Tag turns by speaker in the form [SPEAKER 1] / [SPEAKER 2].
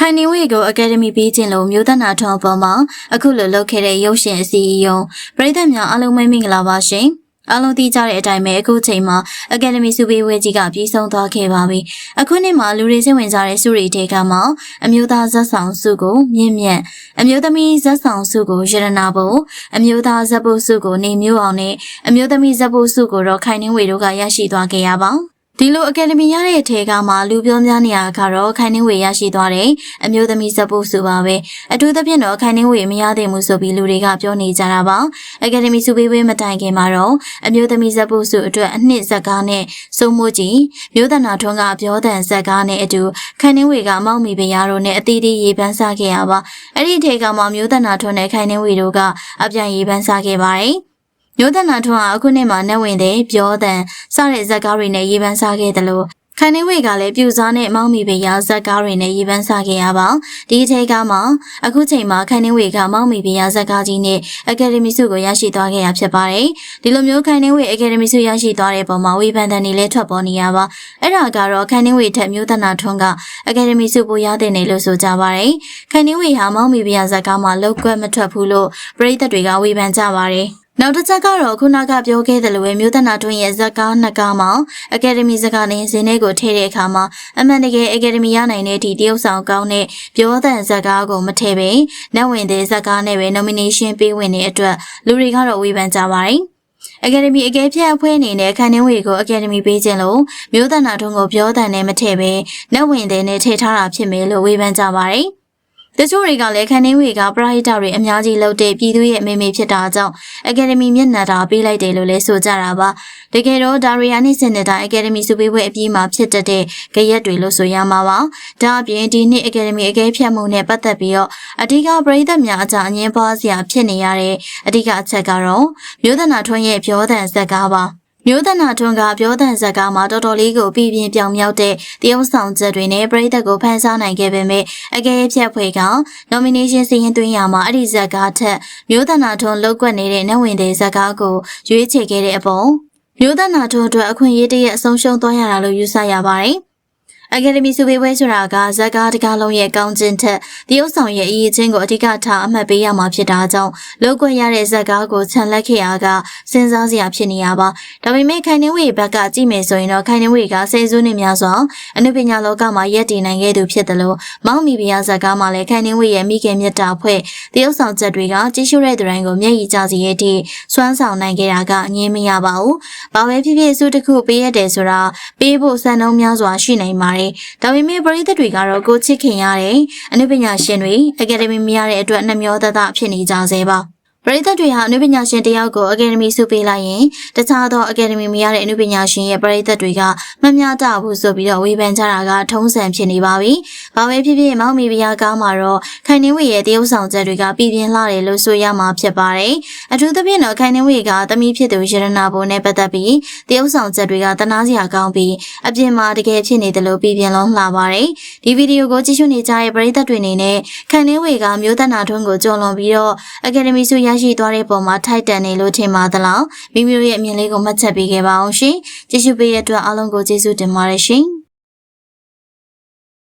[SPEAKER 1] ခိုင်နေဝေကိုအကယ်ဒမီပေးခြင်းလို့မျိုးသက်နာထွန်းအပေါ်မှာအခုလိုလုပ်ခဲ့တဲ့ရုပ်ရှင်အစီအရုံပရိသတ်များအားလုံးမင်္ဂလာပါရှင်အားလုံးသိကြတဲ့အတိုင်းပဲအခုချိန်မှာအကယ်ဒမီစုပေးဝဲကြီးကပြီးဆုံးသွားခဲ့ပါပြီအခုနှစ်မှာလူတွေစိတ်ဝင်စားတဲ့စုရီတွေကမှအမျိုးသားဇက်ဆောင်စုကိုမြင့်မြတ်အမျိုးသမီးဇက်ဆောင်စုကိုရတနာဘုံအမျိုးသားဇက်ပုစုကိုနေမျိုးအောင်နဲ့အမျိုးသမီးဇက်ပုစုကိုတော့ခိုင်နှင်းဝေတို့ကရရှိသွားခဲ့ရပါဒီလိုအကယ်ဒမီရတဲ့အထက်ကမှလူပြောများနေရကတော့ခိုင်နှင်းဝေရရှိသွားတဲ့အမျိုးသမီးဇက်ပုစုပါပဲအထူးသဖြင့်တော့ခိုင်နှင်းဝေမရသေးမှုဆိုပြီးလူတွေကပြောနေကြတာပါအကယ်ဒမီစုပေးဝေးမတိုင်ခင်မှာတော့အမျိုးသမီးဇက်ပုစုအတွက်အနှစ်ဇက်ကားနဲ့စိုးမိုးကြီးမျိုးသနာထွန်းကပြောတဲ့ဇက်ကားနဲ့အတူခိုင်နှင်းဝေကမောက်မီပရားတို့နဲ့အသီးသီးရေပန်းစားခဲ့ရပါအဲ့ဒီအထက်ကမှမျိုးသနာထွန်းနဲ့ခိုင်နှင်းဝေတို့ကအပြန်ရေပန်းစားခဲ့ပါတယ်မျိုးသနာထွန်းကအခုနှစ်မှာနှက်ဝင်တဲ့ပြောတဲ့စတဲ့ဇက်ကားတွေနဲ့ရေပန်းစားခဲ့တယ်လို့ခိုင်နှင်းဝေကလည်းပြူစားနဲ့မောင်မီပရားဇက်ကားတွေနဲ့ရေပန်းစားခဲ့ရပါဒီအထက်ကမှအခုချိန်မှာခိုင်နှင်းဝေကမောင်မီပရားဇက်ကားကြီးနဲ့အကယ်ဒမီဆုကိုရရှိသွားခဲ့ရဖြစ်ပါတယ်ဒီလိုမျိုးခိုင်နှင်းဝေအကယ်ဒမီဆုရရှိသွားတဲ့ပုံမှာဝေဖန်တဲ့နေလဲထွက်ပေါ်နေရပါအဲ့ဒါကတော့ခိုင်နှင်းဝေထက်မျိုးသနာထွန်းကအကယ်ဒမီဆုပိုရတဲ့နေလို့ဆိုကြပါတယ်ခိုင်နှင်းဝေဟာမောင်မီပရားဇက်ကားမှာလောက်ကွက်မထွက်ဘူးလို့ပရိသတ်တွေကဝေဖန်ကြပါတယ်နောက်တစ်ချက်ကတော့ခုနကပြောခဲ့တယ်လို့ပဲမျိုးသနာထွန်းရဲ့ဇက်ကားနှစ်ကားမှာအကယ်ဒမီဇက်ကားနဲ့ဇင်းထဲကိုထည့်တဲ့အခါမှာအမှန်တကယ်အကယ်ဒမီရနိုင်တဲ့အထိတရုပ်ဆောင်ကောင်းတဲ့ပြောတဲ့ဇက်ကားကိုမထည့်ပဲနောက်ဝင်တဲ့ဇက်ကားနဲ့ပဲ nomination ပေးဝင်တဲ့အတွက်လူတွေကတော့ဝေဖန်ကြပါတယ်အကယ်ဒမီအကဲဖြတ်အဖွဲ့အနေနဲ့ခိုင်နှင်းဝေကိုအကယ်ဒမီပေးခြင်းလို့မျိုးသနာထွန်းကိုပြောတဲ့နဲ့မထည့်ပဲနောက်ဝင်တဲ့နဲ့ထည့်ထားတာဖြစ်မယ်လို့ဝေဖန်ကြပါတယ်တချို့တွေကလည်းခိုင်နှင်းဝေကပရိုက်တာတွေအများကြီးလုပ်တဲ့ပြည်သူရဲ့မေမေဖြစ်တာကြောင့်အကယ်ဒမီမျက်နှာတာပေးလိုက်တယ်လို့လည်းဆိုကြတာပါတကယ်တော့ဒါရီယာနဲ့စင်နေတာအကယ်ဒမီစုပေးပွဲအပြီးမှာဖြစ်တဲ့ကြရက်တွေလို့ဆိုရမှာပါဒါအပြင်ဒီနှစ်အကယ်ဒမီအကဲဖြတ်မှုနဲ့ပတ်သက်ပြီးတော့အဓိကပရိသတ်များအကြအငင်းပွားစရာဖြစ်နေရတဲ့အဓိကအချက်ကတော့မျိုးသနာထွန်းရဲ့ပြောတဲ့ဇက်ကားပါမျိုးသနာထွန်းကပြောတဲ့ဇက်ကားမှာတော်တော်လေးကိုပြည်ပြင်းပြောင်မြောက်တဲ့တရုပ်ဆောင်ချက်တွေနဲ့ပရိသတ်ကိုဖန်ဆားနိုင်ခဲ့ပေမဲ့အကယ်ဖြတ်ဖွဲ့က nomination စီရင်သွင်းရမှာအဲ့ဒီဇက်ကားထက်မျိုးသနာထွန်းလောက်ကွက်နေတဲ့နှဝင်တဲ့ဇက်ကားကိုရွေးချယ်ခဲ့တဲ့အပေါ်မျိုးသနာထွန်းအတွက်အခွင့်အရေးတရက်အဆုံးရှုံးသွားရတာလို့ယူဆရပါတယ်အကယ်ဒမီစုပေးပွဲဆိုတာကဇက်ကားတကားလုံးရဲ့ကောင်းခြင်းထက်တရုပ်ဆောင်ရဲ့အရေးချင်းကိုအဓိကထားအမှတ်ပေးရမှာဖြစ်တာကြောင့်လောက်ကွက်ရတဲ့ဇက်ကားကိုခြံလက်ခဲ့ရကစဉ်းစားစရာဖြစ်နေရပါဒါပေမဲ့ခိုင်နှင်းဝေဘက်ကကြည့်မယ်ဆိုရင်တော့ခိုင်နှင်းဝေကဆယ်စုနှစ်များစွာအနုပညာလောကမှာရပ်တည်နိုင်ခဲ့သူဖြစ်တယ်လို့မောင်မီပရားဇက်ကားမှာလည်းခိုင်နှင်းဝေရဲ့မိခင်မြတ်တာဖွဲ့တရုပ်ဆောင်ချက်တွေကကြီးရှုတဲ့သူတိုင်းကိုမျက်ရည်ကျစေတဲ့အထိစွမ်းဆောင်နိုင်ခဲ့တာကငြင်းမရပါဘူးဘာပဲဖြစ်ဖြစ်စုတစ်ခုပေးရတယ်ဆိုတာပေးဖို့စံနှုန်းများစွာရှိနိုင်ပါတယ်ဒါပေမဲ့ပရိသတ်တွေကတော့ကိုချစ်ခင်ရတဲ့အနုပညာရှင်တွေအကယ်ဒမီမရတဲ့အတွက်နှမျောသက်ဖြစ်နေကြဆဲပါပရိသတ်တွေဟာအနုပညာရှင်တယောက်ကိုအကယ်ဒမီဆုပေးလိုက်ရင်တခြားသောအကယ်ဒမီမရတဲ့အနုပညာရှင်ရဲ့ပရိသတ်တွေကမမျှတဘူးဆိုပြီးတော့ဝေဖန်ကြတာကထုံးစံဖြစ်နေပါပြီ။ဘာပဲဖြစ်ဖြစ်မောင်မီပရားကားမှာတော့ခိုင်နှင်းဝေရဲ့တရုပ်ဆောင်ချက်တွေကပြည်ပြင်းလာတယ်လို့ဆိုရမှာဖြစ်ပါတယ်။အထူးသဖြင့်တော့ခိုင်နှင်းဝေကသမီးဖြစ်သူရတနာဘုံနဲ့ပတ်သက်ပြီးတရုပ်ဆောင်ချက်တွေကတနာစရာကောင်းပြီးအပြင်မှာတကယ်ဖြစ်နေတယ်လို့ပြည်ပြင်းလုံးလှပါတယ်။ဒီဗီဒီယိုကိုကြည့်ရှုနေကြတဲ့ပရိသတ်တွေအနေနဲ့ခိုင်နှင်းဝေကမျိုးသနာထွန်းကိုကြော်လွန်ပြီးတော့အကယ်ဒမီဆုရရှိသွားတဲ့ပုံမှာထိုက်တန်နေလို့ထင်ပါသလားမိမိတို့ရဲ့အမြင်လေးကိုမှတ်ချက်ပေးခဲ့ပါအောင်ရှင်ကြည့်ရှုပေးတဲ့အတွက်အားလုံးကိုကျေးဇူးတင်ပါတယ်ရှင်